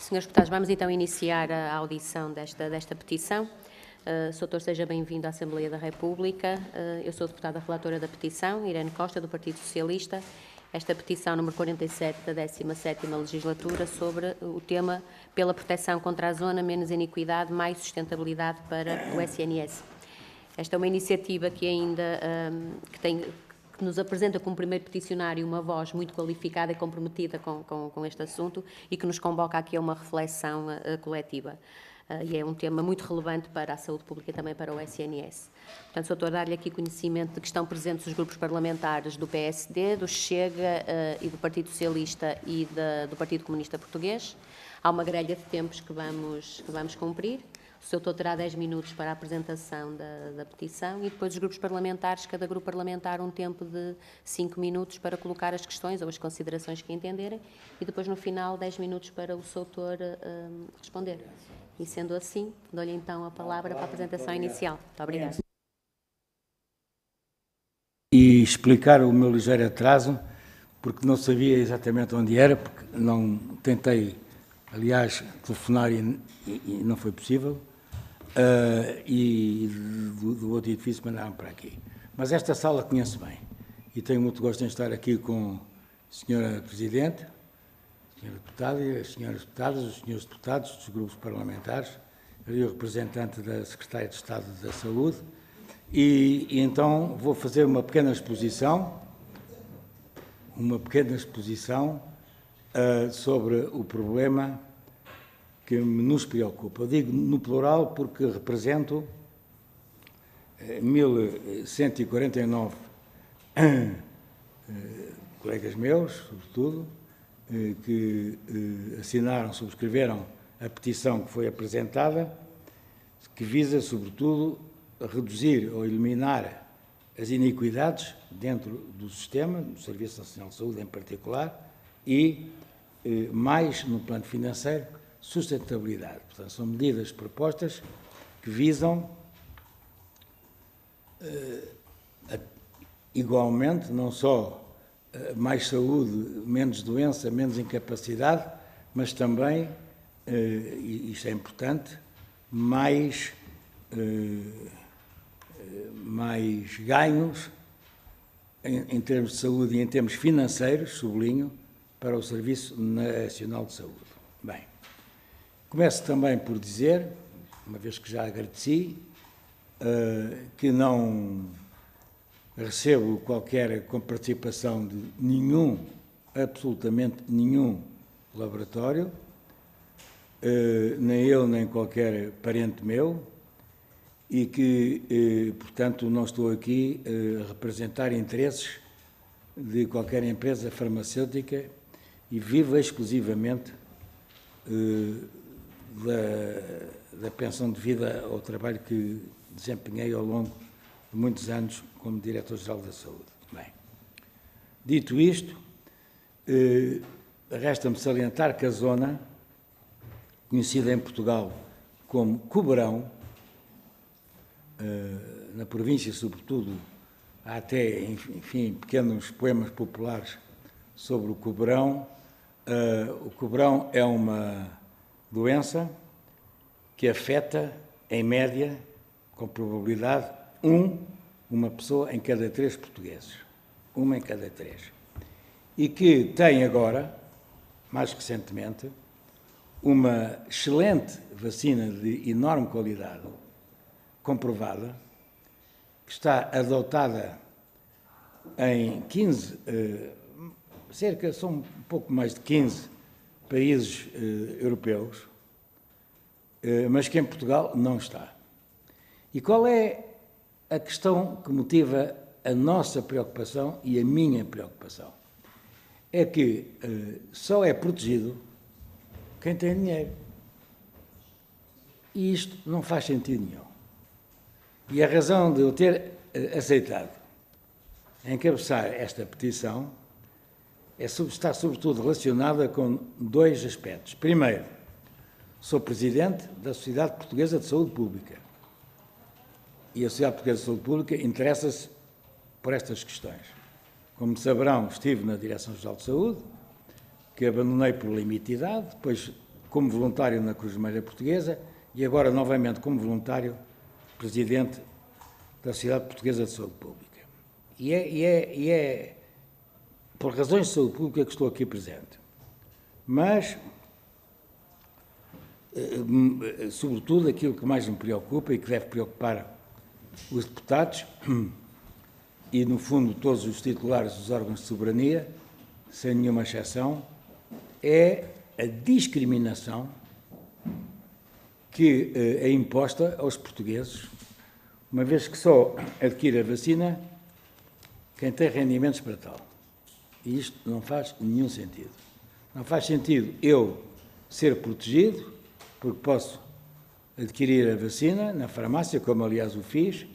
Senhores deputados, vamos então iniciar a audição desta petição. Sr. Doutor, seja bem-vindo à Assembleia da República. Eu sou a deputada relatora da petição, Irene Costa, do Partido Socialista. Esta petição número 47 da 17ª legislatura sobre o tema pela proteção contra a zona, menos iniquidade, mais sustentabilidade para o SNS. Esta é uma iniciativa que ainda que nos apresenta como primeiro peticionário uma voz muito qualificada e comprometida com este assunto e que nos convoca aqui a uma reflexão coletiva. E é um tema muito relevante para a saúde pública e também para o SNS. Portanto, Sr. Doutor, dar-lhe aqui conhecimento de que estão presentes os grupos parlamentares do PSD, do Chega e do Partido Socialista e do Partido Comunista Português. Há uma grelha de tempos que vamos cumprir. O Sr. Doutor terá 10 minutos para a apresentação da petição e depois os grupos parlamentares, cada grupo parlamentar, um tempo de 5 minutos para colocar as questões ou as considerações que entenderem e depois, no final, 10 minutos para o Sr. Doutor responder. E, sendo assim, dou-lhe então a palavra para a apresentação inicial. Muito obrigada. E explicar o meu ligeiro atraso, porque não sabia exatamente onde era, porque não tentei, aliás, telefonar e não foi possível, e do outro edifício mandaram para aqui. Mas esta sala conheço bem, e tenho muito gosto em estar aqui com a Sra. Presidente, Sra. Deputada e as Sras. Deputadas, os Srs. Deputados dos grupos parlamentares, e o representante da Secretária de Estado da Saúde, e então vou fazer uma pequena exposição sobre o problema que nos preocupa. Eu digo no plural porque represento 1.149 colegas meus, sobretudo, que subscreveram a petição que foi apresentada, que visa, sobretudo, reduzir ou eliminar as iniquidades dentro do sistema, do Serviço Nacional de Saúde em particular, e, mais no plano financeiro, sustentabilidade. Portanto, são medidas propostas que visam, igualmente, não só mais saúde, menos doença, menos incapacidade, mas também, e isto é importante, mais ganhos em termos de saúde e em termos financeiros, sublinho, para o Serviço Nacional de Saúde. Bem, começo também por dizer, uma vez que já agradeci, que não recebo qualquer comparticipação de absolutamente nenhum laboratório, nem eu, nem qualquer parente meu, e que, portanto, não estou aqui a representar interesses de qualquer empresa farmacêutica e vivo exclusivamente da pensão de vida ao trabalho que desempenhei ao longo de muitos anos como Diretor-Geral da Saúde. Bem, dito isto, resta-me salientar que a zona, conhecida em Portugal como Coberão, na província, sobretudo, há até, enfim, pequenos poemas populares sobre o Coberão. O Coberão é uma doença que afeta, em média, com probabilidade, uma pessoa em cada 3 portugueses. Uma em cada 3. E que tem agora, mais recentemente, uma excelente vacina de enorme qualidade, comprovada, que está adotada em 15, são um pouco mais de 15 países europeus, mas que em Portugal não está. E qual é a questão que motiva a nossa preocupação e a minha preocupação? É que só é protegido quem tem dinheiro. E isto não faz sentido nenhum. E a razão de eu ter aceitado encabeçar esta petição está sobretudo relacionada com 2 aspectos. Primeiro, sou presidente da Sociedade Portuguesa de Saúde Pública. E a Sociedade Portuguesa de Saúde Pública interessa-se por estas questões. Como saberão, estive na Direção-Geral de Saúde, que abandonei por limite de idade, depois como voluntário na Cruz Vermelha Portuguesa e agora novamente como voluntário presidente da Sociedade Portuguesa de Saúde Pública. E é por razões de saúde pública que estou aqui presente. Mas, sobretudo, aquilo que mais me preocupa e que deve preocupar os deputados e, no fundo, todos os titulares dos órgãos de soberania, sem nenhuma exceção, é a discriminação que é imposta aos portugueses, uma vez que só adquire a vacina quem tem rendimentos para tal. E isto não faz nenhum sentido. Não faz sentido eu ser protegido, porque posso adquirir a vacina na farmácia, como aliás o fiz,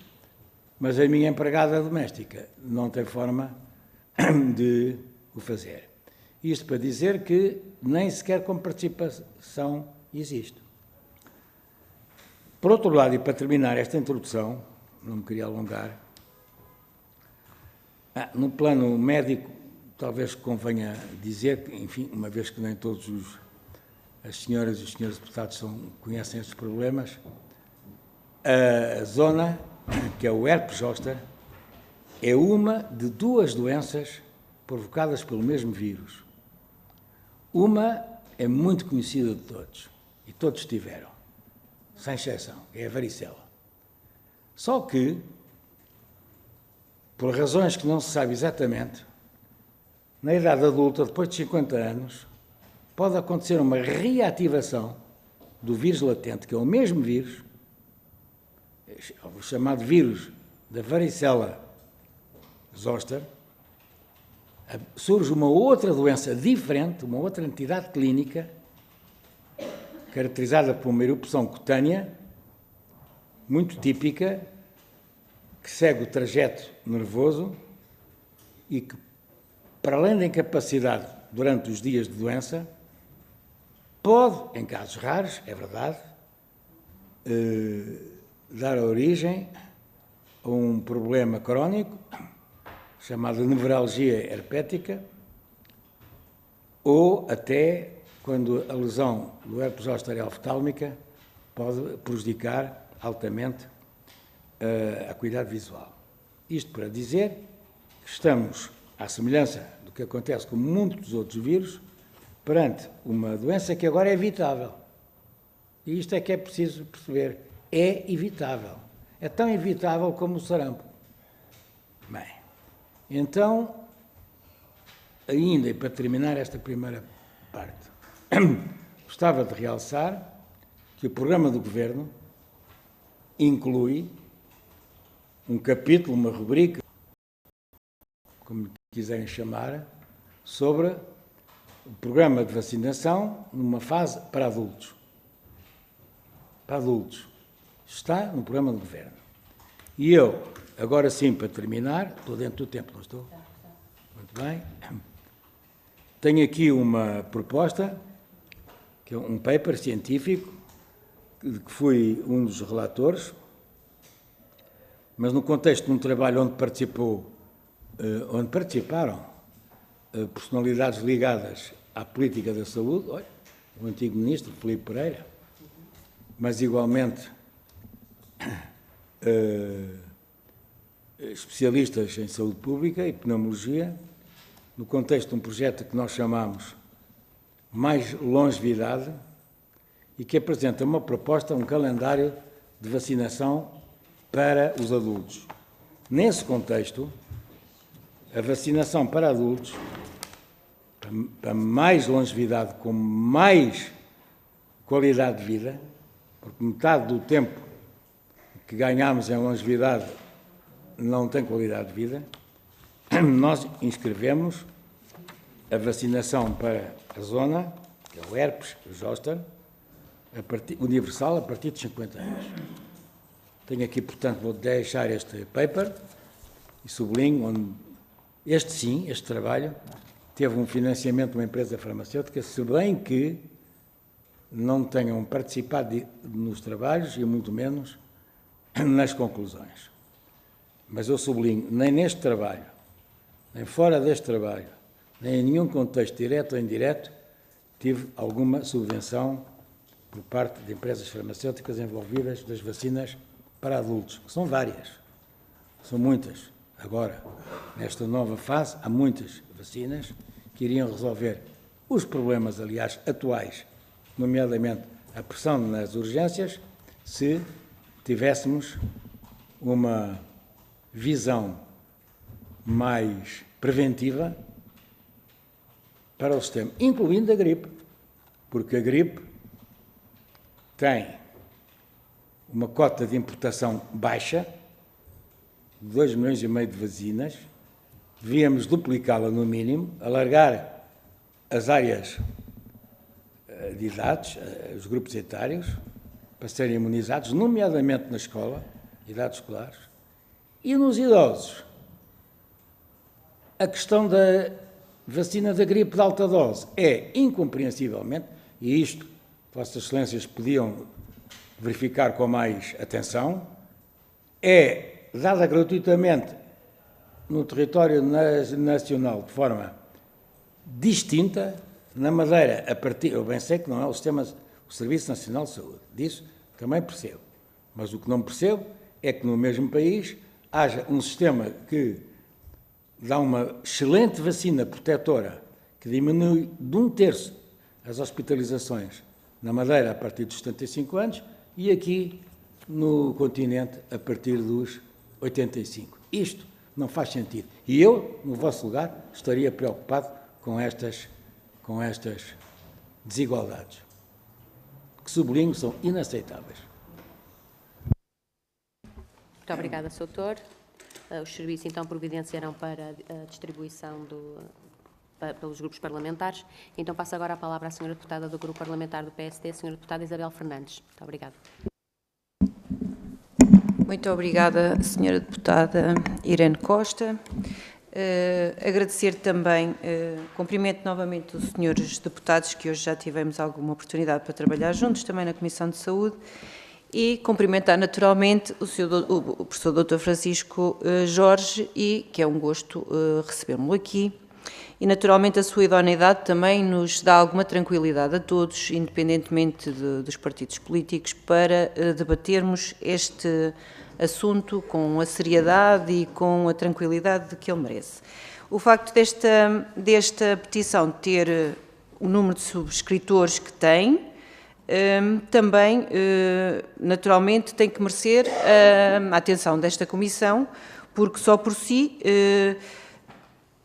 mas a minha empregada doméstica não tem forma de o fazer. Isto para dizer que nem sequer com participação existe. Por outro lado, e para terminar esta introdução, não me queria alongar, no plano médico, talvez convenha dizer que, enfim, uma vez que nem todos as senhoras e os senhores deputados conhecem estes problemas, a zona, que é o herpes zoster, é uma de duas doenças provocadas pelo mesmo vírus. Uma é muito conhecida de todos, e todos tiveram, sem exceção, é a varicela. Só que, por razões que não se sabe exatamente, na idade adulta, depois de 50 anos, pode acontecer uma reativação do vírus latente, que é o mesmo vírus, o chamado vírus da varicela zoster. Surge uma outra doença diferente, uma outra entidade clínica, caracterizada por uma erupção cutânea, muito típica, que segue o trajeto nervoso e que, para além da incapacidade durante os dias de doença, pode, em casos raros, é verdade, dar origem a um problema crónico chamado nevralgia herpética, ou até quando a lesão do herpes zoster oftálmica pode prejudicar altamente a acuidade visual. Isto para dizer que estamos, à semelhança do que acontece com muitos outros vírus, perante uma doença que agora é evitável. E isto é que é preciso perceber. É evitável. É tão evitável como o sarampo. Bem, então, ainda e para terminar esta primeira parte, gostava de realçar que o programa do Governo inclui um capítulo, uma rubrica, como quiserem chamar, sobre o programa de vacinação numa fase para adultos. Para adultos. Está no programa do Governo. E eu, agora sim, para terminar, estou dentro do tempo, não estou? Muito bem. Tenho aqui uma proposta, que é um paper científico, que fui um dos relatores, mas no contexto de um trabalho onde participaram personalidades ligadas à política da saúde, olha, o antigo ministro Filipe Pereira, mas igualmente especialistas em saúde pública e pneumologia, no contexto de um projeto que nós chamamos Mais Longevidade e que apresenta uma proposta, um calendário de vacinação para os adultos. Nesse contexto, a vacinação para adultos, para mais longevidade, com mais qualidade de vida, porque metade do tempo que ganhamos em longevidade não tem qualidade de vida, nós inscrevemos a vacinação para a zona, que é o herpes zoster, universal a partir de 50 anos. Tenho aqui, portanto, vou deixar este paper e sublinho onde este trabalho teve um financiamento de uma empresa farmacêutica, se bem que não tenham participado nos trabalhos e muito menos nas conclusões. Mas eu sublinho, nem neste trabalho, nem fora deste trabalho, nem em nenhum contexto direto ou indireto, tive alguma subvenção por parte de empresas farmacêuticas envolvidas das vacinas para adultos, que são várias, são muitas. Agora, nesta nova fase, há muitas vacinas que iriam resolver os problemas, aliás, atuais, nomeadamente a pressão nas urgências, se tivéssemos uma visão mais preventiva para o sistema, incluindo a gripe, porque a gripe tem uma cota de importação baixa, 2,5 milhões de vacinas, devíamos duplicá-la no mínimo, alargar as áreas de idades, os grupos etários, para serem imunizados, nomeadamente na escola, idades escolares, e nos idosos. A questão da vacina da gripe de alta dose é, incompreensivelmente, e isto Vossas Excelências podiam verificar com mais atenção, é dada gratuitamente no território nacional de forma distinta. Na Madeira, a partir, eu bem sei que não é o Serviço Nacional de Saúde, disso também percebo, mas o que não percebo é que no mesmo país haja um sistema que dá uma excelente vacina protetora, que diminui de 1/3 as hospitalizações na Madeira a partir dos 75 anos e aqui no continente a partir dos 85. Isto não faz sentido. E eu, no vosso lugar, estaria preocupado com estas desigualdades, que sublinho são inaceitáveis. Muito obrigada, Sr. Doutor. Os serviços, então, providenciarão para a distribuição pelos grupos parlamentares. Então, passo agora a palavra à Sra. Deputada do Grupo Parlamentar do PSD, Sra. Deputada Isabel Fernandes. Muito obrigada. Muito obrigada, Sra. Deputada Irene Costa. Agradecer também, cumprimento novamente os senhores deputados, que hoje já tivemos alguma oportunidade para trabalhar juntos, também na Comissão de Saúde, e cumprimentar naturalmente o professor Dr. Francisco Jorge, e que é um gosto recebê-lo aqui, e naturalmente a sua idoneidade também nos dá alguma tranquilidade a todos, independentemente dos partidos políticos, para debatermos este assunto com a seriedade e com a tranquilidade de que ele merece. O facto desta petição ter o número de subscritores que tem, também, naturalmente, tem que merecer a atenção desta Comissão, porque só por si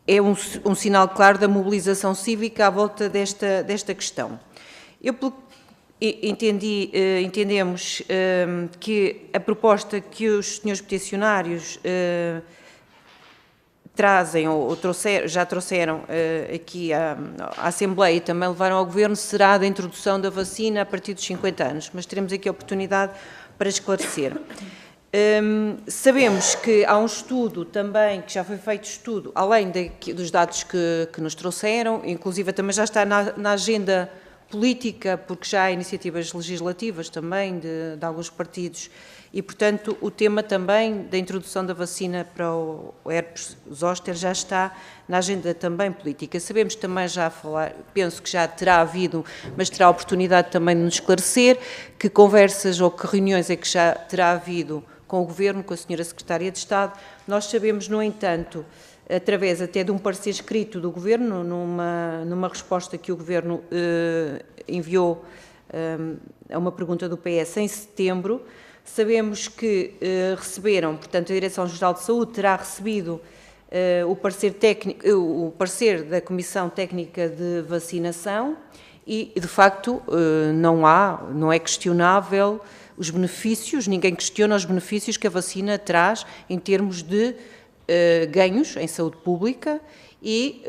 é um sinal claro da mobilização cívica à volta desta questão. Entendemos que a proposta que os senhores peticionários trazem ou já trouxeram aqui à Assembleia e também levaram ao Governo será da introdução da vacina a partir dos 50 anos, mas teremos aqui a oportunidade para esclarecer. Sabemos que há um estudo também, que já foi feito estudo, além dos dados que nos trouxeram, inclusive também já está na agenda política, porque já há iniciativas legislativas também de alguns partidos e, portanto, o tema também da introdução da vacina para o herpes zoster já está na agenda também política. Sabemos também já falar, penso que já terá havido, mas terá a oportunidade também de nos esclarecer que conversas ou que reuniões é que já terá havido com o Governo, com a Sra. Secretária de Estado. Nós sabemos, no entanto, através até de um parecer escrito do Governo, numa resposta que o Governo enviou a uma pergunta do PS em setembro, sabemos que receberam, portanto, a Direção-Geral de Saúde terá recebido o parecer da Comissão Técnica de Vacinação e, de facto, não é questionável os benefícios, ninguém questiona os benefícios que a vacina traz em termos de ganhos em saúde pública e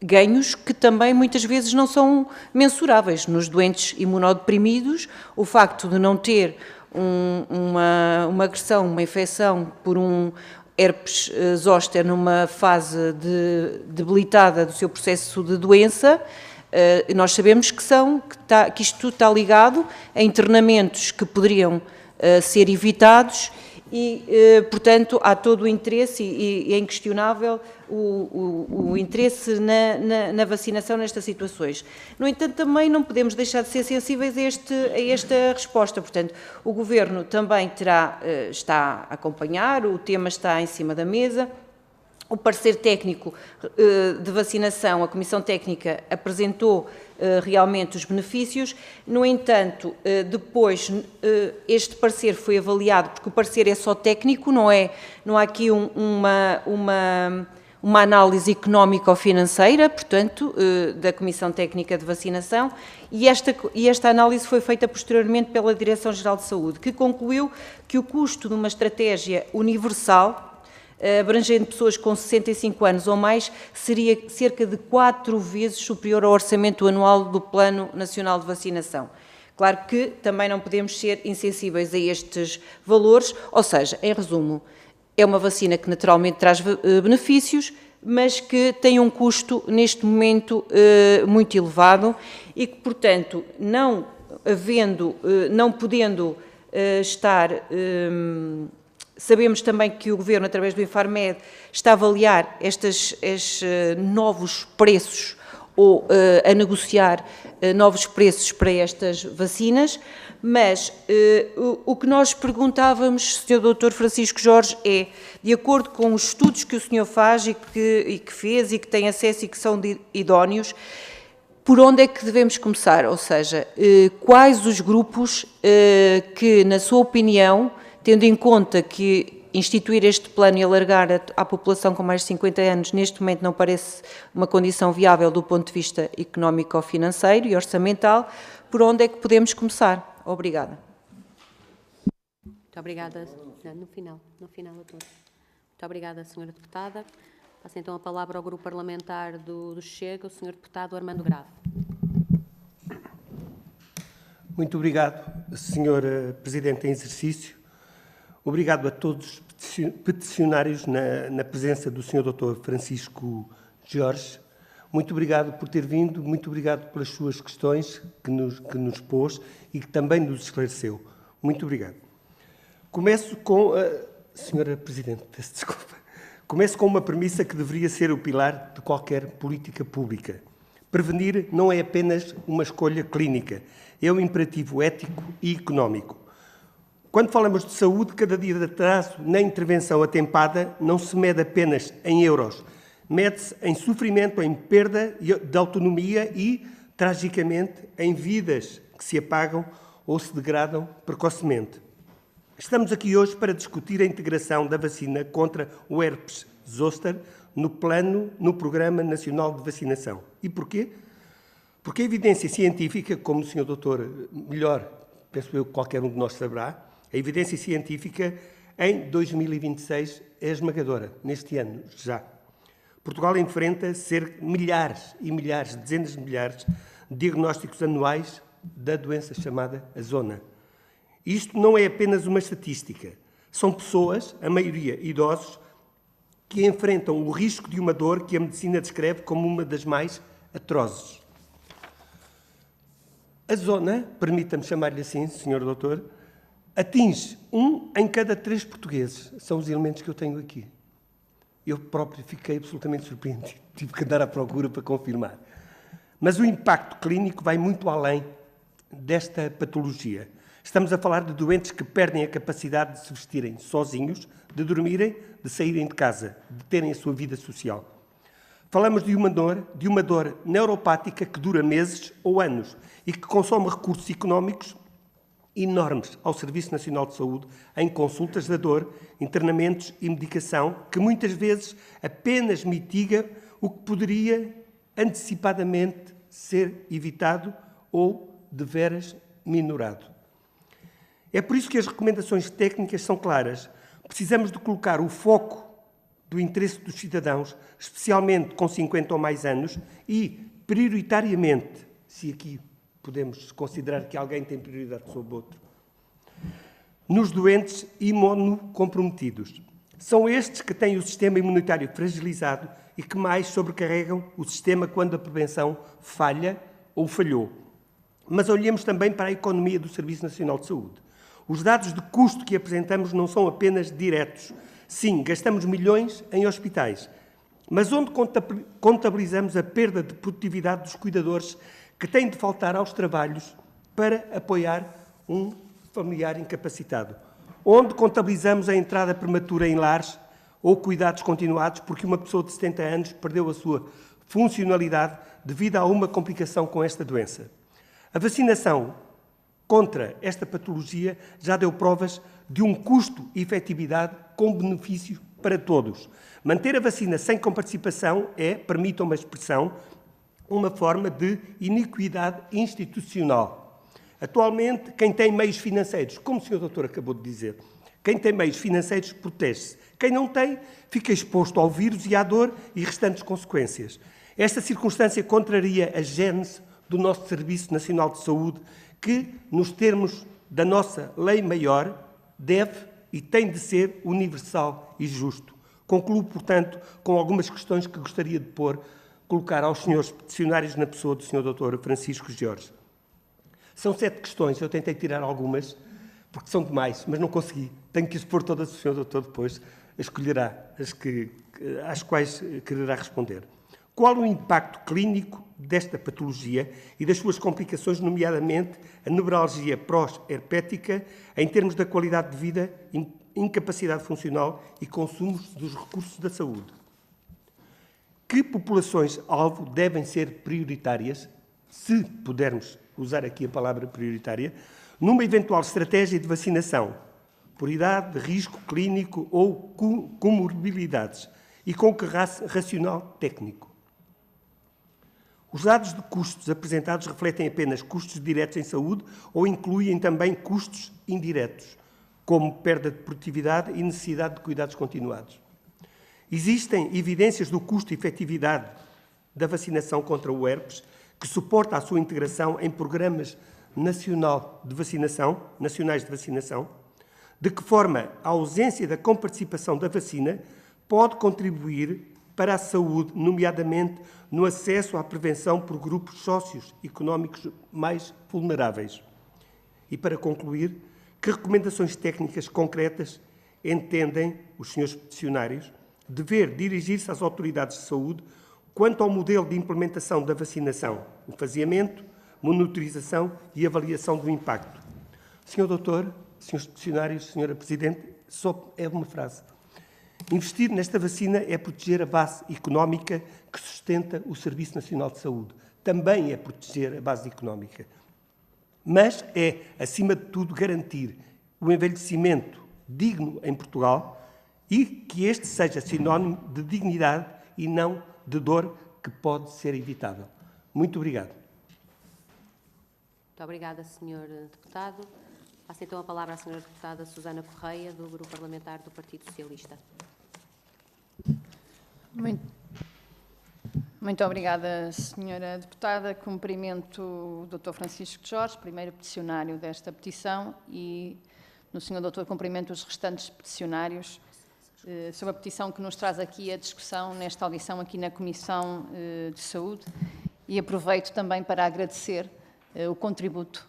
ganhos que também muitas vezes não são mensuráveis. Nos doentes imunodeprimidos, o facto de não ter uma agressão, uma infecção por um herpes zoster numa fase debilitada do seu processo de doença, nós sabemos que isto está ligado a internamentos que poderiam ser evitados e, portanto, há todo o interesse e é inquestionável o interesse na vacinação nestas situações. No entanto, também não podemos deixar de ser sensíveis a esta resposta. Portanto, o Governo também está a acompanhar, o tema está em cima da mesa. O parecer técnico de vacinação, a Comissão Técnica apresentou realmente os benefícios. No entanto, depois este parecer foi avaliado, porque o parecer é só técnico, não há aqui uma análise económica ou financeira, portanto, da Comissão Técnica de Vacinação, e esta análise foi feita posteriormente pela Direção-Geral de Saúde, que concluiu que o custo de uma estratégia universal, abrangendo pessoas com 65 anos ou mais, seria cerca de 4 vezes superior ao orçamento anual do Plano Nacional de Vacinação. Claro que também não podemos ser insensíveis a estes valores, ou seja, em resumo, é uma vacina que naturalmente traz benefícios, mas que tem um custo, neste momento, muito elevado e que, portanto, não podendo estar... Sabemos também que o Governo, através do Infarmed, está a avaliar estes novos preços ou a negociar novos preços para estas vacinas, mas o que nós perguntávamos, Sr. Dr. Francisco Jorge, é, de acordo com os estudos que o senhor faz e que fez e que tem acesso e que são idóneos, por onde é que devemos começar? Ou seja, quais os grupos que, na sua opinião, tendo em conta que instituir este plano e alargar à população com mais de 50 anos, neste momento não parece uma condição viável do ponto de vista económico, financeiro e orçamental, por onde é que podemos começar? Obrigada. Muito obrigada. No final a todos. Muito obrigada, Sra. Deputada. Passo então a palavra ao Grupo Parlamentar do Chega, o Sr. Deputado Armando Grave. Muito obrigado, Sr. Presidente em exercício. Obrigado a todos os peticionários na presença do Sr. Dr. Francisco Jorge. Muito obrigado por ter vindo, muito obrigado pelas suas questões que nos pôs e que também nos esclareceu. Muito obrigado. Começo com... Sra. Presidente, peço desculpa. Começo com uma premissa que deveria ser o pilar de qualquer política pública. Prevenir não é apenas uma escolha clínica, é um imperativo ético e económico. Quando falamos de saúde, cada dia de atraso na intervenção atempada não se mede apenas em euros, mede-se em sofrimento, em perda de autonomia e, tragicamente, em vidas que se apagam ou se degradam precocemente. Estamos aqui hoje para discutir a integração da vacina contra o herpes zoster no Programa Nacional de Vacinação. E porquê? Porque a evidência científica, como o Sr. Doutor melhor, penso eu que qualquer um de nós saberá, a evidência científica em 2026 é esmagadora, neste ano já. Portugal enfrenta milhares e milhares, dezenas de milhares de diagnósticos anuais da doença chamada a zona. Isto não é apenas uma estatística. São pessoas, a maioria idosos, que enfrentam o risco de uma dor que a medicina descreve como uma das mais atrozes. A zona, permita-me chamar-lhe assim, Sr. Doutor, atinge 1 em cada 3 portugueses. São os elementos que eu tenho aqui. Eu próprio fiquei absolutamente surpreendido. Tive que andar à procura para confirmar. Mas o impacto clínico vai muito além desta patologia. Estamos a falar de doentes que perdem a capacidade de se vestirem sozinhos, de dormirem, de saírem de casa, de terem a sua vida social. Falamos de uma dor neuropática que dura meses ou anos e que consome recursos económicos enormes ao Serviço Nacional de Saúde em consultas da dor, internamentos e medicação, que muitas vezes apenas mitiga o que poderia antecipadamente ser evitado ou de veras minorado. É por isso que as recomendações técnicas são claras. Precisamos de colocar o foco do interesse dos cidadãos, especialmente com 50 ou mais anos, e, prioritariamente, se aqui podemos considerar que alguém tem prioridade sobre outro, nos doentes imunocomprometidos. São estes que têm o sistema imunitário fragilizado e que mais sobrecarregam o sistema quando a prevenção falha ou falhou. Mas olhemos também para a economia do Serviço Nacional de Saúde. Os dados de custo que apresentamos não são apenas diretos. Sim, gastamos milhões em hospitais, mas onde contabilizamos a perda de produtividade dos cuidadores que têm de faltar aos trabalhos para apoiar um familiar incapacitado? Onde contabilizamos a entrada prematura em lares ou cuidados continuados porque uma pessoa de 70 anos perdeu a sua funcionalidade devido a uma complicação com esta doença? A vacinação contra esta patologia já deu provas de um custo e efetividade com benefício para todos. Manter a vacina sem comparticipação é, permitam-me a expressão, uma forma de iniquidade institucional. Atualmente, quem tem meios financeiros, como o Sr. Doutor acabou de dizer, quem tem meios financeiros protege-se. Quem não tem, fica exposto ao vírus e à dor e restantes consequências. Esta circunstância contraria a gênese do nosso Serviço Nacional de Saúde, que, nos termos da nossa lei maior, deve e tem de ser universal e justo. Concluo, portanto, com algumas questões que gostaria de colocar aos senhores peticionários na pessoa do Sr. Dr. Francisco Jorge. São 7 questões, eu tentei tirar algumas, porque são demais, mas não consegui. Tenho que expor todas, o Sr. Doutor depois escolherá às quais quererá responder. Qual o impacto clínico desta patologia e das suas complicações, nomeadamente a nevralgia pró-herpética, em termos da qualidade de vida, incapacidade funcional e consumos dos recursos da saúde? Que populações-alvo devem ser prioritárias, se pudermos usar aqui a palavra prioritária, numa eventual estratégia de vacinação, por idade, risco clínico ou comorbilidades, e com que racional técnico? Os dados de custos apresentados refletem apenas custos diretos em saúde ou incluem também custos indiretos, como perda de produtividade e necessidade de cuidados continuados? Existem evidências do custo e efetividade da vacinação contra o herpes que suporta a sua integração em programas nacionais de vacinação? De que forma a ausência da comparticipação da vacina pode contribuir para a saúde, nomeadamente no acesso à prevenção por grupos socioeconómicos mais vulneráveis? E, para concluir, que recomendações técnicas concretas entendem os senhores peticionários dever dirigir-se às autoridades de saúde quanto ao modelo de implementação da vacinação, o faseamento, monitorização e avaliação do impacto? Senhor Doutor, senhores peticionários, Senhora Presidente, só é uma frase. Investir nesta vacina é proteger a base económica que sustenta o Serviço Nacional de Saúde. Também é proteger a base económica. Mas é, acima de tudo, garantir o envelhecimento digno em Portugal e que este seja sinónimo de dignidade e não de dor que pode ser evitável. Muito obrigado. Muito obrigada, Sr. Deputado. Passo então a palavra à Sra. Deputada Susana Correia, do Grupo Parlamentar do Partido Socialista. Muito obrigada, Sra. Deputada. Cumprimento o Dr. Francisco Jorge, primeiro peticionário desta petição, e no Sr. Doutor cumprimento os restantes peticionários sobre a petição que nos traz aqui a discussão nesta audição aqui na Comissão de Saúde, e aproveito também para agradecer o contributo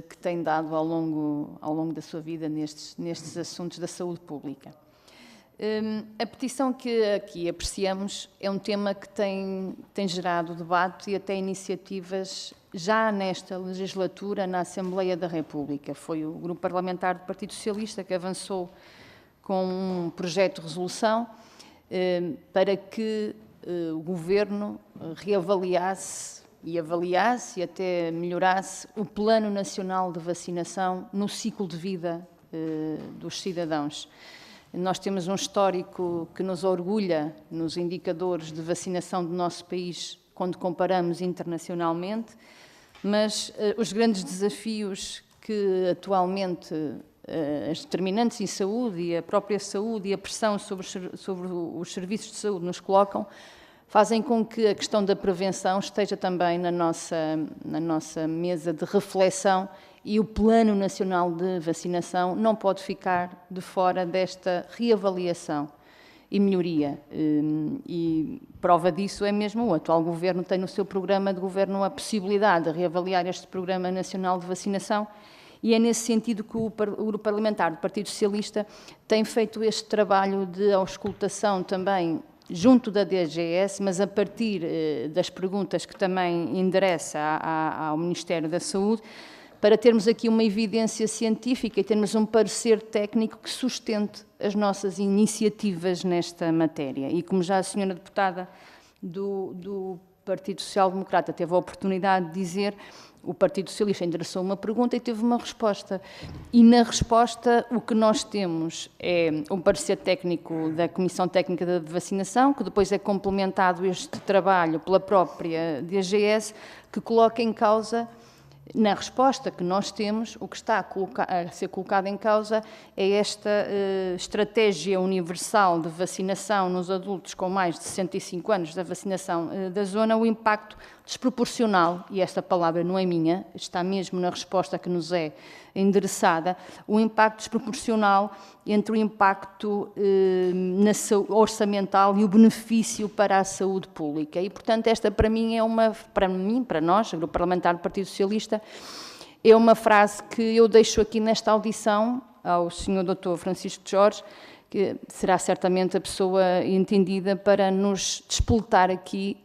que tem dado ao longo da sua vida nestes assuntos da saúde pública. A petição que aqui apreciamos é um tema que tem gerado debate e até iniciativas já nesta legislatura na Assembleia da República. Foi o Grupo Parlamentar do Partido Socialista que avançou com um projeto de resolução para que o Governo reavaliasse e avaliasse e até melhorasse o Plano Nacional de Vacinação no ciclo de vida dos cidadãos. Nós temos um histórico que nos orgulha nos indicadores de vacinação do nosso país quando comparamos internacionalmente, mas os grandes desafios que atualmente as determinantes em saúde e a própria saúde e a pressão sobre os serviços de saúde nos colocam fazem com que a questão da prevenção esteja também na nossa mesa de reflexão, e o Plano Nacional de Vacinação não pode ficar de fora desta reavaliação e melhoria. E prova disso é mesmo o atual Governo tem no seu programa de governo a possibilidade de reavaliar este Programa Nacional de Vacinação, e é nesse sentido que o grupo parlamentar do Partido Socialista tem feito este trabalho de auscultação também junto da DGS, mas a partir das perguntas que também endereça ao Ministério da Saúde, para termos aqui uma evidência científica e termos um parecer técnico que sustente as nossas iniciativas nesta matéria. E como já a senhora deputada do Partido Social Democrata teve a oportunidade de dizer, o Partido Socialista endereçou uma pergunta e teve uma resposta. E na resposta o que nós temos é um parecer técnico da Comissão Técnica de Vacinação, que depois é complementado este trabalho pela própria DGS, que coloca em causa, na resposta que nós temos, o que está a ser colocado em causa é esta estratégia universal de vacinação nos adultos com mais de 65 anos da vacinação da zona, o impacto desproporcional, e esta palavra não é minha, está mesmo na resposta que nos é endereçada, o impacto desproporcional entre o impacto orçamental e o benefício para a saúde pública. E, portanto, esta para mim, para nós, o Grupo Parlamentar do Partido Socialista, é uma frase que eu deixo aqui nesta audição ao Sr. Dr. Francisco Jorge, que será certamente a pessoa entendida para nos despoletar aqui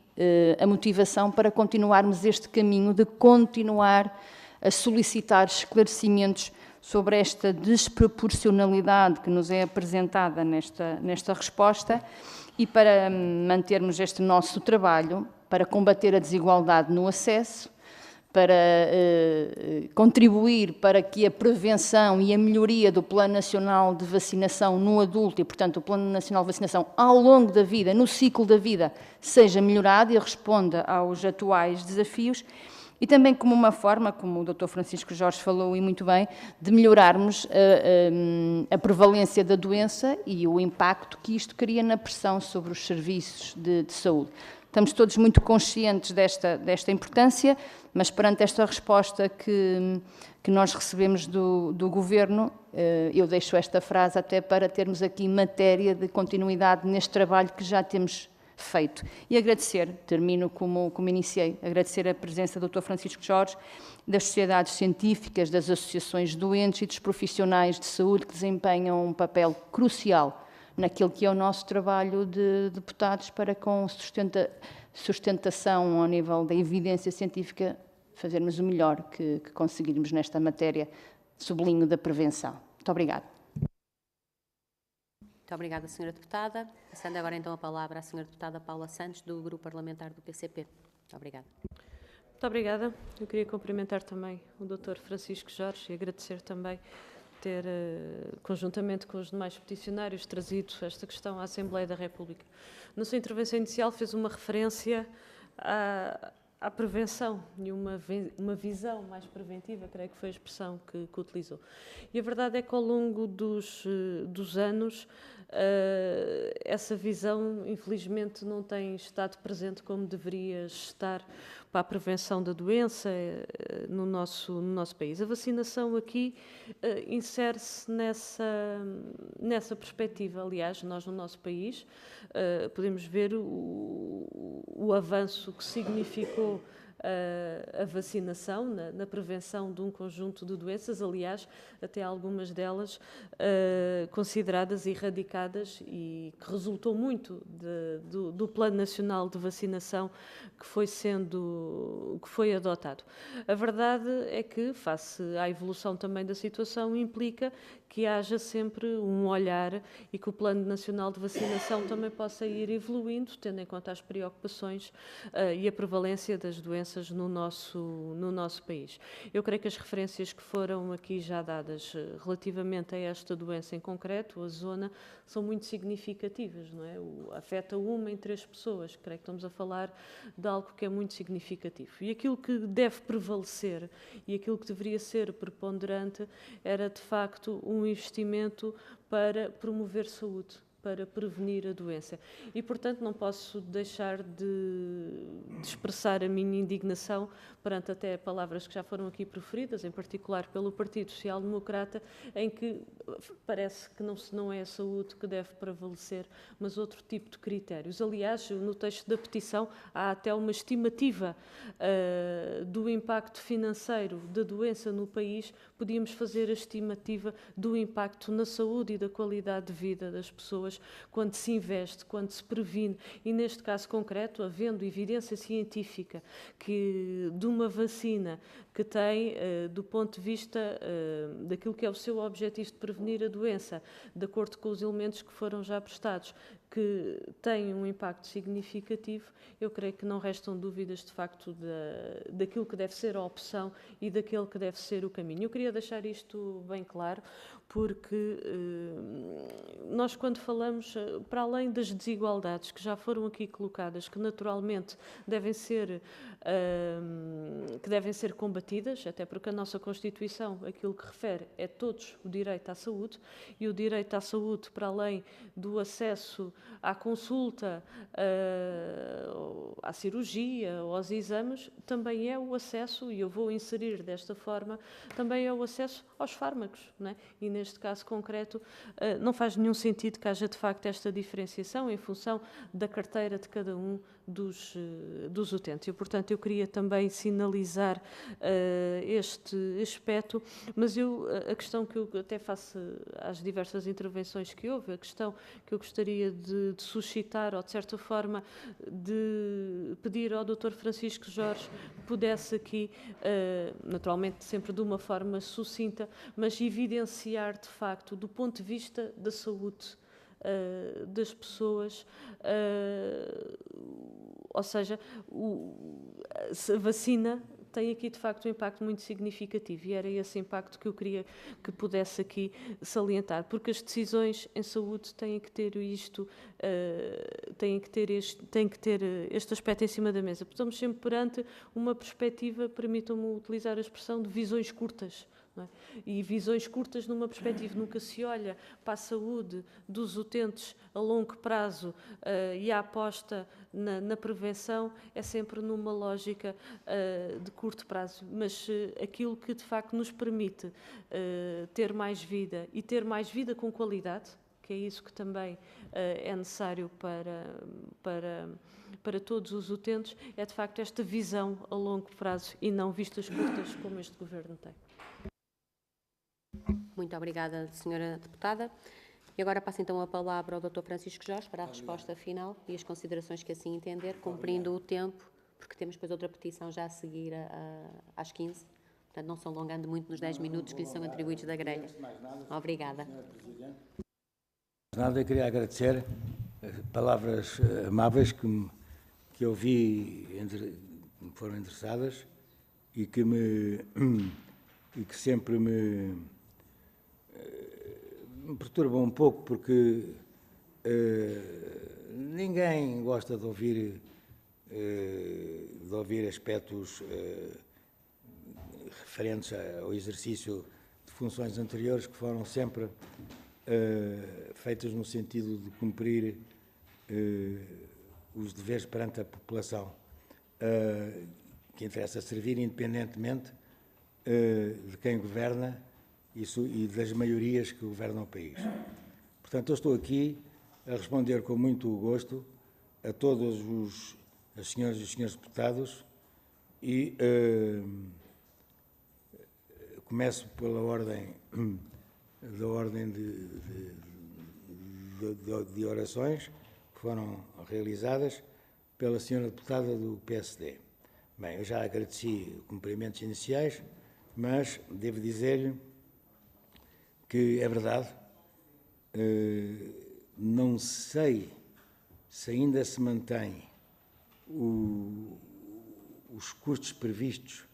a motivação para continuarmos este caminho de continuar a solicitar esclarecimentos sobre esta desproporcionalidade que nos é apresentada nesta resposta e para mantermos este nosso trabalho, para combater a desigualdade no acesso, para contribuir para que a prevenção e a melhoria do Plano Nacional de Vacinação no adulto e, portanto, o Plano Nacional de Vacinação ao longo da vida, no ciclo da vida, seja melhorado e responda aos atuais desafios. E também como uma forma, como o Dr. Francisco Jorge falou e muito bem, de melhorarmos a prevalência da doença e o impacto que isto cria na pressão sobre os serviços de saúde. Estamos todos muito conscientes desta importância, mas perante esta resposta que nós recebemos do Governo, eu deixo esta frase até para termos aqui matéria de continuidade neste trabalho que já temos feito. E agradecer, termino como iniciei, agradecer a presença do Dr. Francisco Jorge, das sociedades científicas, das associações de doentes e dos profissionais de saúde que desempenham um papel crucial naquilo que é o nosso trabalho de deputados para, com sustentação ao nível da evidência científica, fazermos o melhor que conseguirmos nesta matéria, sublinho da prevenção. Muito obrigada. Muito obrigada, Sra. Deputada. Passando agora então a palavra à Sra. Deputada Paula Santos, do Grupo Parlamentar do PCP. Muito obrigada. Muito obrigada. Eu queria cumprimentar também o Dr. Francisco Jorge e agradecer também ter, conjuntamente com os demais peticionários, trazido esta questão à Assembleia da República. Na sua intervenção inicial fez uma referência à prevenção e uma visão mais preventiva, creio que foi a expressão que utilizou. E a verdade é que ao longo dos anos essa visão, infelizmente, não tem estado presente como deveria estar para a prevenção da doença no nosso país. A vacinação aqui insere-se nessa perspectiva. Aliás, nós no nosso país podemos ver o avanço que significou a vacinação na prevenção de um conjunto de doenças, aliás, até algumas delas consideradas erradicadas e que resultou muito do Plano Nacional de Vacinação que foi adotado. A verdade é que, face à evolução também da situação, implica que haja sempre um olhar e que o Plano Nacional de Vacinação também possa ir evoluindo, tendo em conta as preocupações e a prevalência das doenças no nosso país. Eu creio que as referências que foram aqui já dadas relativamente a esta doença em concreto, a zona, são muito significativas, não é? Afeta 1 em 3 pessoas, creio que estamos a falar de algo que é muito significativo. E aquilo que deve prevalecer e aquilo que deveria ser preponderante era, de facto, um investimento para promover saúde. para prevenir a doença. E, portanto, não posso deixar de expressar a minha indignação perante até palavras que já foram aqui proferidas, em particular pelo Partido Social Democrata, em que parece que não é a saúde que deve prevalecer, mas outro tipo de critérios. Aliás, no texto da petição há até uma estimativa do impacto financeiro da doença no país. Podíamos fazer a estimativa do impacto na saúde e da qualidade de vida das pessoas quando se investe, quando se previne, e neste caso concreto, havendo evidência científica de uma vacina que tem, do ponto de vista daquilo que é o seu objetivo de prevenir a doença, de acordo com os elementos que foram já prestados, que tem um impacto significativo, eu creio que não restam dúvidas de facto daquilo que deve ser a opção e daquele que deve ser o caminho. Eu queria deixar isto bem claro, porque nós quando falamos, para além das desigualdades que já foram aqui colocadas, que naturalmente devem ser combatidas, até porque a nossa Constituição, aquilo que refere é todos o direito à saúde, e o direito à saúde, para além do acesso à consulta, à cirurgia, aos exames, também é o acesso, e eu vou inserir desta forma, também é o acesso aos fármacos, não é? E neste caso concreto não faz nenhum sentido que haja de facto esta diferenciação em função da carteira de cada um dos utentes. E, portanto, eu queria também sinalizar este aspecto, mas a questão que eu até faço às diversas intervenções que houve, a questão que eu gostaria de suscitar, ou de certa forma de pedir ao Dr. Francisco Jorge que pudesse aqui, naturalmente sempre de uma forma sucinta, mas evidenciar de facto, do ponto de vista da saúde das pessoas, ou seja, a vacina tem aqui de facto um impacto muito significativo, e era esse impacto que eu queria que pudesse aqui salientar, porque as decisões em saúde têm que ter isto, têm que ter este aspecto em cima da mesa. Estamos sempre perante uma perspectiva, permitam-me utilizar a expressão, de visões curtas. Não é? E visões curtas numa perspectiva, nunca se olha para a saúde dos utentes a longo prazo e a aposta na prevenção é sempre numa lógica de curto prazo, mas aquilo que de facto nos permite ter mais vida e ter mais vida com qualidade, que é isso que também é necessário para todos os utentes, é de facto esta visão a longo prazo e não vistas curtas como este Governo tem. Muito obrigada, Sra. Deputada. E agora passo então a palavra ao Dr. Francisco Jorge para a resposta final e as considerações que assim entender, cumprindo o tempo, porque temos depois outra petição já a seguir às 15. Portanto, não se alongando muito nos 10 minutos que lhe são atribuídos da grelha. Obrigada. Nada, eu queria agradecer palavras amáveis que eu vi, me foram interessadas e que sempre me perturbam um pouco, porque ninguém gosta de ouvir aspectos referentes ao exercício de funções anteriores que foram sempre feitas no sentido de cumprir os deveres perante a população, que interessa servir independentemente de quem governa e das maiorias que governam o país. Portanto, eu estou aqui a responder com muito gosto a todos as senhoras e os senhores deputados e começo pela ordem de orações que foram realizadas pela senhora deputada do PSD. Bem, eu já agradeci cumprimentos iniciais, mas devo dizer-lhe que é verdade, não sei se ainda se mantém os custos previstos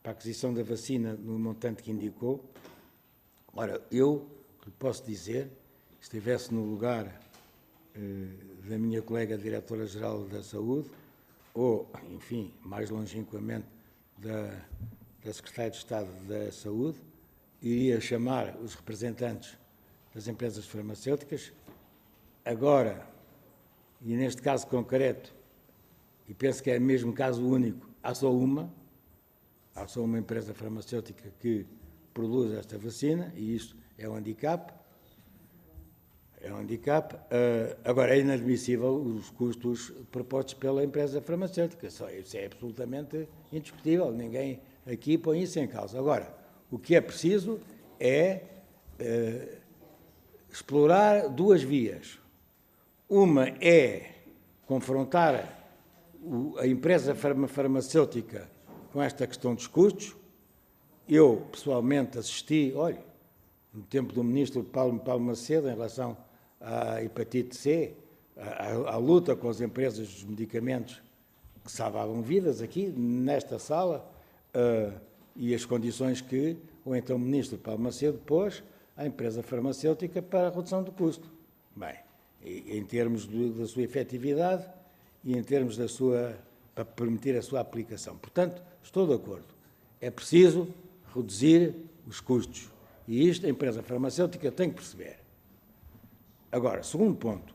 para a aquisição da vacina no montante que indicou. Ora, eu posso dizer, se estivesse no lugar da minha colega Diretora-Geral da Saúde, ou, enfim, mais longínquamente da Secretária de Estado da Saúde, iria chamar os representantes das empresas farmacêuticas agora, e neste caso concreto, e penso que é mesmo caso único, há só uma empresa farmacêutica que produz esta vacina, e isto é um handicap. Agora, é inadmissível os custos propostos pela empresa farmacêutica. Isso é absolutamente indiscutível. Ninguém aqui põe isso em causa. Agora, o que é preciso é explorar duas vias. Uma é confrontar a empresa farmacêutica com esta questão dos custos. Eu, pessoalmente, assisti, no tempo do ministro Paulo Macedo, em relação à hepatite C, à luta com as empresas dos medicamentos que salvavam vidas aqui, nesta sala, e as condições que o então ministro Paulo Macedo pôs à empresa farmacêutica para a redução do custo. Bem, em termos da sua efetividade e em termos para permitir a sua aplicação. Portanto, estou de acordo. É preciso reduzir os custos. E isto a empresa farmacêutica tem que perceber. Agora, segundo ponto.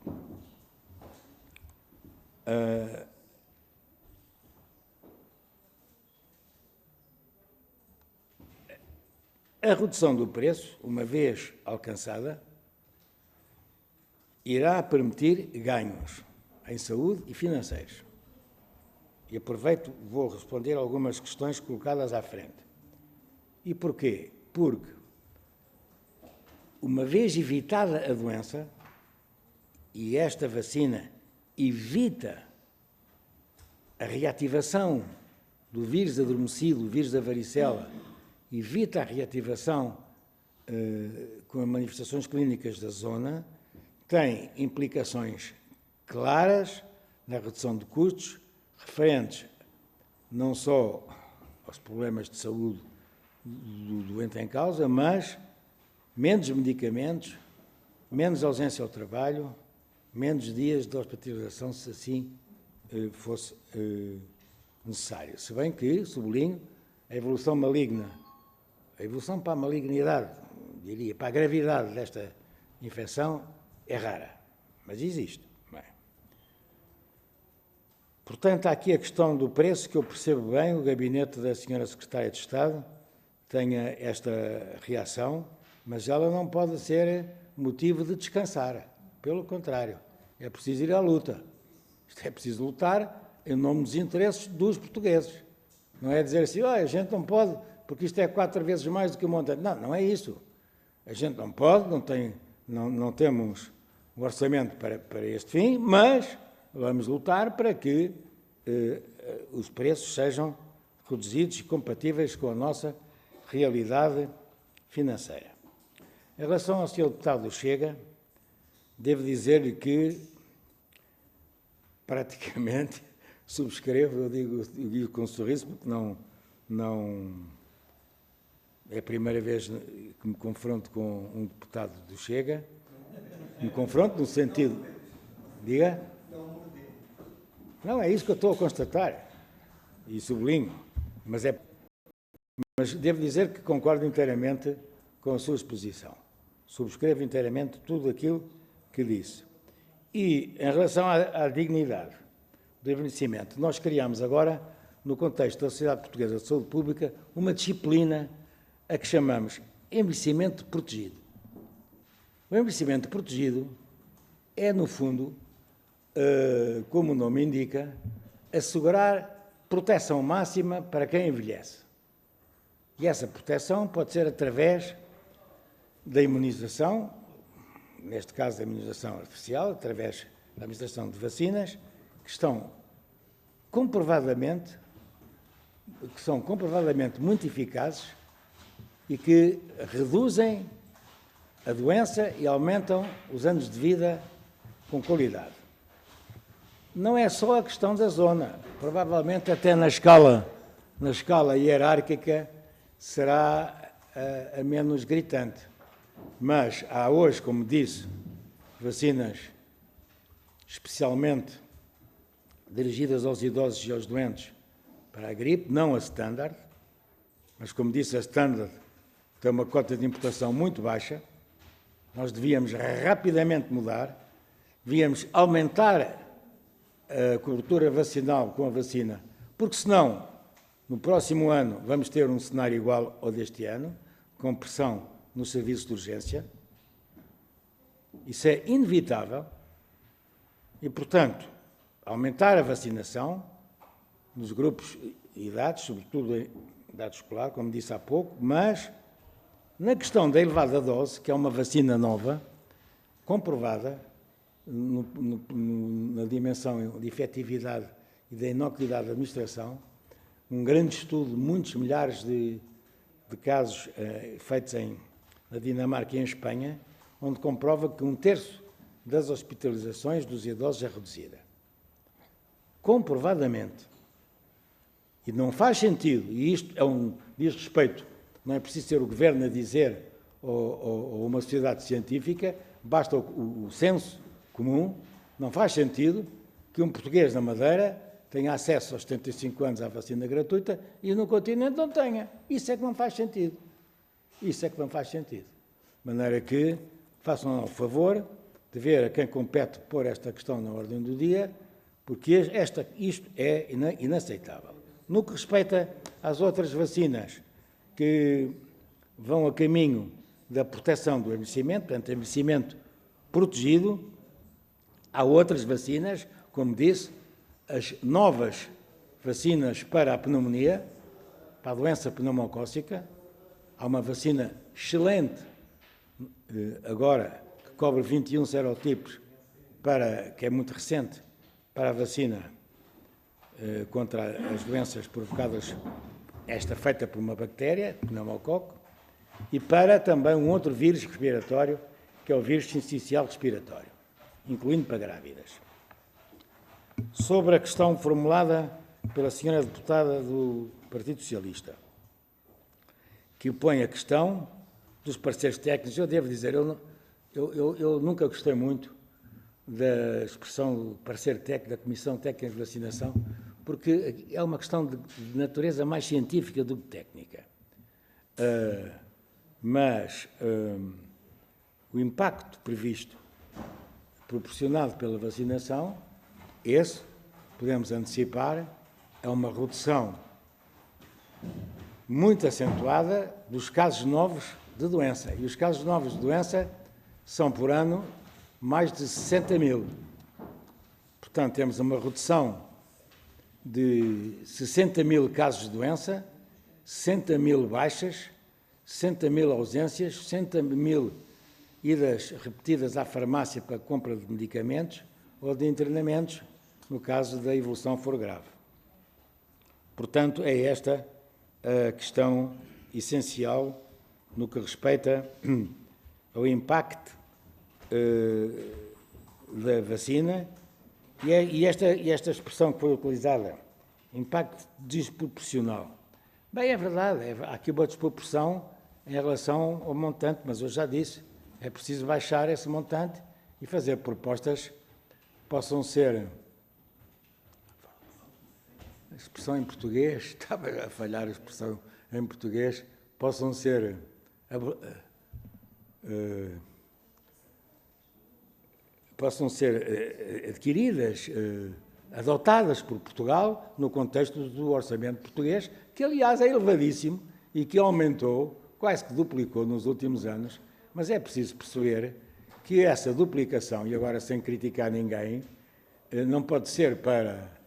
A redução do preço, uma vez alcançada, irá permitir ganhos em saúde e financeiros. E aproveito, vou responder algumas questões colocadas à frente. E porquê? Porque, uma vez evitada a doença, e esta vacina evita a reativação do vírus adormecido, o vírus da varicela, evita a reativação com as manifestações clínicas da zona, tem implicações claras na redução de custos, referentes não só aos problemas de saúde do doente em causa, mas menos medicamentos, menos ausência ao trabalho, menos dias de hospitalização, se assim fosse necessário. Se bem que, sublinho, a evolução maligna, a evolução para a malignidade, diria, para a gravidade desta infecção é rara, mas existe. Bem. Portanto, há aqui a questão do preço, que eu percebo bem, o gabinete da senhora Secretária de Estado tenha esta reação, mas ela não pode ser motivo de descansar. Pelo contrário, é preciso ir à luta. Isto é preciso lutar em nome dos interesses dos portugueses. Não é dizer assim, a gente não pode, porque isto é 4 vezes mais do que o montante. Não, não é isso. A gente não pode, não temos um orçamento para este fim, mas vamos lutar para que os preços sejam reduzidos e compatíveis com a nossa realidade financeira. Em relação ao Sr. Deputado do Chega, devo dizer-lhe que praticamente subscrevo, eu digo com um sorriso, porque não é a primeira vez que me confronto com um deputado do Chega. Me confronto no sentido... Diga? Não, é isso que eu estou a constatar. E sublinho. Mas devo dizer que concordo inteiramente com a sua exposição. Subscrevo inteiramente tudo aquilo que disse. E, em relação à dignidade do envelhecimento, nós criamos agora, no contexto da Sociedade Portuguesa de Saúde Pública, uma disciplina a que chamamos envelhecimento protegido. O envelhecimento protegido é, no fundo, como o nome indica, assegurar proteção máxima para quem envelhece. E essa proteção pode ser através da imunização, neste caso da imunização artificial, através da administração de vacinas, que são comprovadamente muito eficazes e que reduzem a doença e aumentam os anos de vida com qualidade. Não é só a questão da zona, provavelmente até na escala hierárquica será a menos gritante. Mas há hoje, como disse, vacinas especialmente dirigidas aos idosos e aos doentes para a gripe, não a standard, mas como disse, a standard tem uma cota de importação muito baixa, nós devíamos rapidamente mudar, devíamos aumentar a cobertura vacinal com a vacina, porque senão, no próximo ano, vamos ter um cenário igual ao deste ano, com pressão no serviço de urgência. Isso é inevitável e, portanto, aumentar a vacinação nos grupos de idades, sobretudo em idade escolar, como disse há pouco, mas na questão da elevada dose, que é uma vacina nova, comprovada na dimensão de efetividade e da inocuidade da administração, um grande estudo, muitos milhares de casos feitos na Dinamarca e em Espanha, onde comprova que 1/3 das hospitalizações dos idosos é reduzida. Comprovadamente. E não faz sentido, e isto diz respeito, não é preciso ser o governo a dizer ou uma sociedade científica, basta o senso comum, não faz sentido que um português na Madeira tenha acesso aos 75 anos à vacina gratuita e no continente não tenha. Isso é que não faz sentido. Isso é que não faz sentido. De maneira que façam o favor de ver a quem compete pôr esta questão na ordem do dia, porque isto é inaceitável. No que respeita às outras vacinas que vão a caminho da proteção do envelhecimento, portanto, envelhecimento protegido, há outras vacinas, como disse, as novas vacinas para a pneumonia, para a doença pneumocócica. Há uma vacina excelente, agora, que cobre 21 serotipos, que é muito recente, para a vacina contra as doenças provocadas, esta feita por uma bactéria, pneumococo, e para também um outro vírus respiratório, que é o vírus sincicial respiratório, incluindo para grávidas. Sobre a questão formulada pela senhora deputada do Partido Socialista, que põe a questão dos pareceres técnicos, eu devo dizer, eu nunca gostei muito da expressão do parecer técnico da Comissão Técnica de Vacinação, porque é uma questão de natureza mais científica do que técnica. Mas o impacto previsto, proporcionado pela vacinação, esse, podemos antecipar, é uma redução muito acentuada dos casos novos de doença. E os casos novos de doença são, por ano, mais de 60 mil. Portanto, temos uma redução de 60 mil casos de doença, 60 mil baixas, 60 mil ausências, 60 mil idas repetidas à farmácia para a compra de medicamentos ou de internamentos, no caso da evolução for grave. Portanto, é esta a questão essencial no que respeita ao impacto da vacina e esta expressão que foi utilizada, impacto desproporcional. Bem, é verdade, há aqui uma desproporção em relação ao montante, mas eu já disse, é preciso baixar esse montante e fazer propostas que possam ser... A expressão em português, estava a falhar a expressão em português, possam ser adquiridas, adotadas por Portugal no contexto do orçamento português, que aliás é elevadíssimo e que aumentou, quase que duplicou nos últimos anos, mas é preciso perceber que essa duplicação, e agora sem criticar ninguém, não pode ser para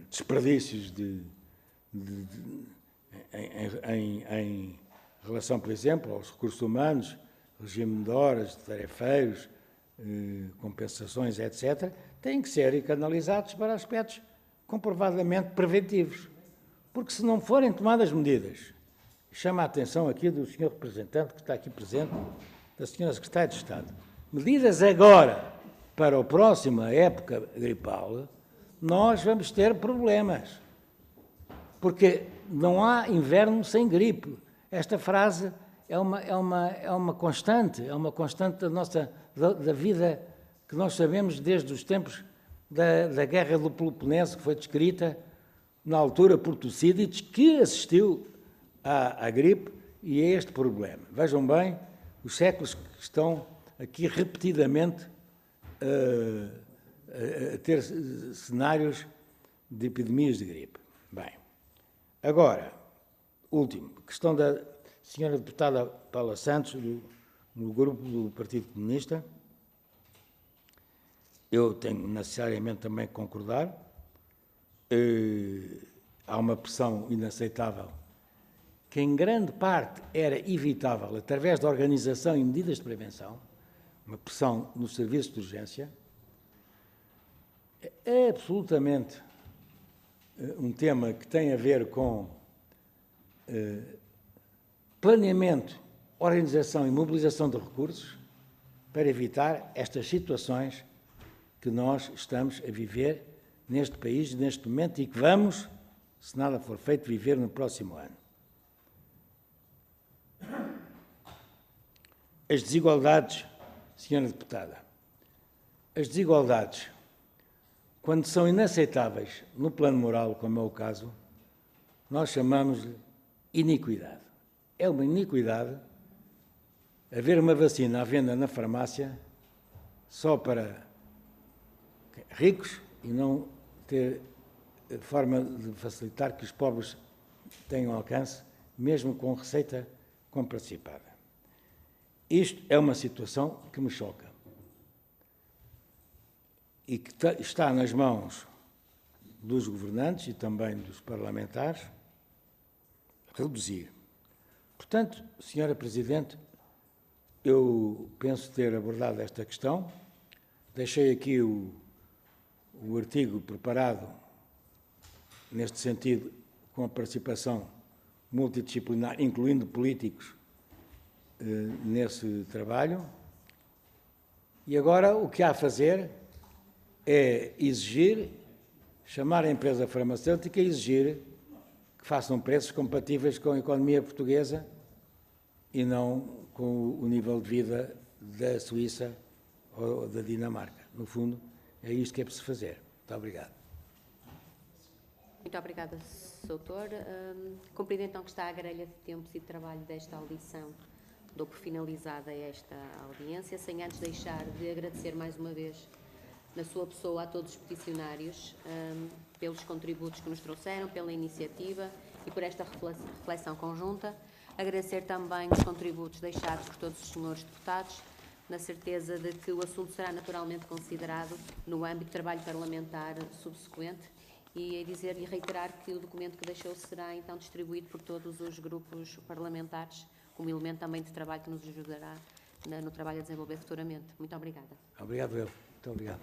desperdícios em relação, por exemplo, aos recursos humanos, regime de horas, de tarefeiros, compensações, etc., têm que ser canalizados para aspectos comprovadamente preventivos. Porque se não forem tomadas medidas, chama a atenção aqui do senhor representante que está aqui presente, da senhora secretária de Estado, medidas agora para a próxima época gripal, nós vamos ter problemas, porque não há inverno sem gripe. Esta frase é uma constante da vida que nós sabemos desde os tempos da Guerra do Peloponeso, que foi descrita na altura por Tucídides, que assistiu à gripe e a este problema. Vejam bem, os séculos que estão aqui repetidamente a ter cenários de epidemias de gripe. Bem, agora, último, questão da senhora deputada Paula Santos, no grupo do Partido Comunista. Eu tenho necessariamente também que concordar. Há uma pressão inaceitável que em grande parte era evitável através da organização e medidas de prevenção, uma pressão no serviço de urgência. É absolutamente um tema que tem a ver com planeamento, organização e mobilização de recursos para evitar estas situações que nós estamos a viver neste país, neste momento, e que vamos, se nada for feito, viver no próximo ano. As desigualdades, senhora deputada, as desigualdades, quando são inaceitáveis no plano moral, como é o caso, nós chamamos-lhe iniquidade. É uma iniquidade haver uma vacina à venda na farmácia só para ricos e não ter forma de facilitar que os pobres tenham alcance, mesmo com receita comparticipada. Isto é uma situação que me choca e que está nas mãos dos governantes e também dos parlamentares reduzir. Portanto, senhora Presidente, eu penso ter abordado esta questão. Deixei aqui o artigo preparado neste sentido, com a participação multidisciplinar, incluindo políticos, nesse trabalho. E agora o que há a fazer é exigir, chamar a empresa farmacêutica e exigir que façam preços compatíveis com a economia portuguesa e não com o nível de vida da Suíça ou da Dinamarca. No fundo, é isto que é preciso fazer. Muito obrigado. Muito obrigada, Sr. Doutor. Cumprido então que está a grelha de tempos e de trabalho desta audição, dou por finalizada esta audiência, sem antes deixar de agradecer mais uma vez, na sua pessoa, a todos os peticionários, pelos contributos que nos trouxeram, pela iniciativa e por esta reflexão conjunta. Agradecer também os contributos deixados por todos os senhores deputados, na certeza de que o assunto será naturalmente considerado no âmbito de trabalho parlamentar subsequente e dizer e reiterar que o documento que deixou será então distribuído por todos os grupos parlamentares, como elemento também de trabalho que nos ajudará no trabalho a desenvolver futuramente. Muito obrigada. Obrigado, eu. Muito obrigado.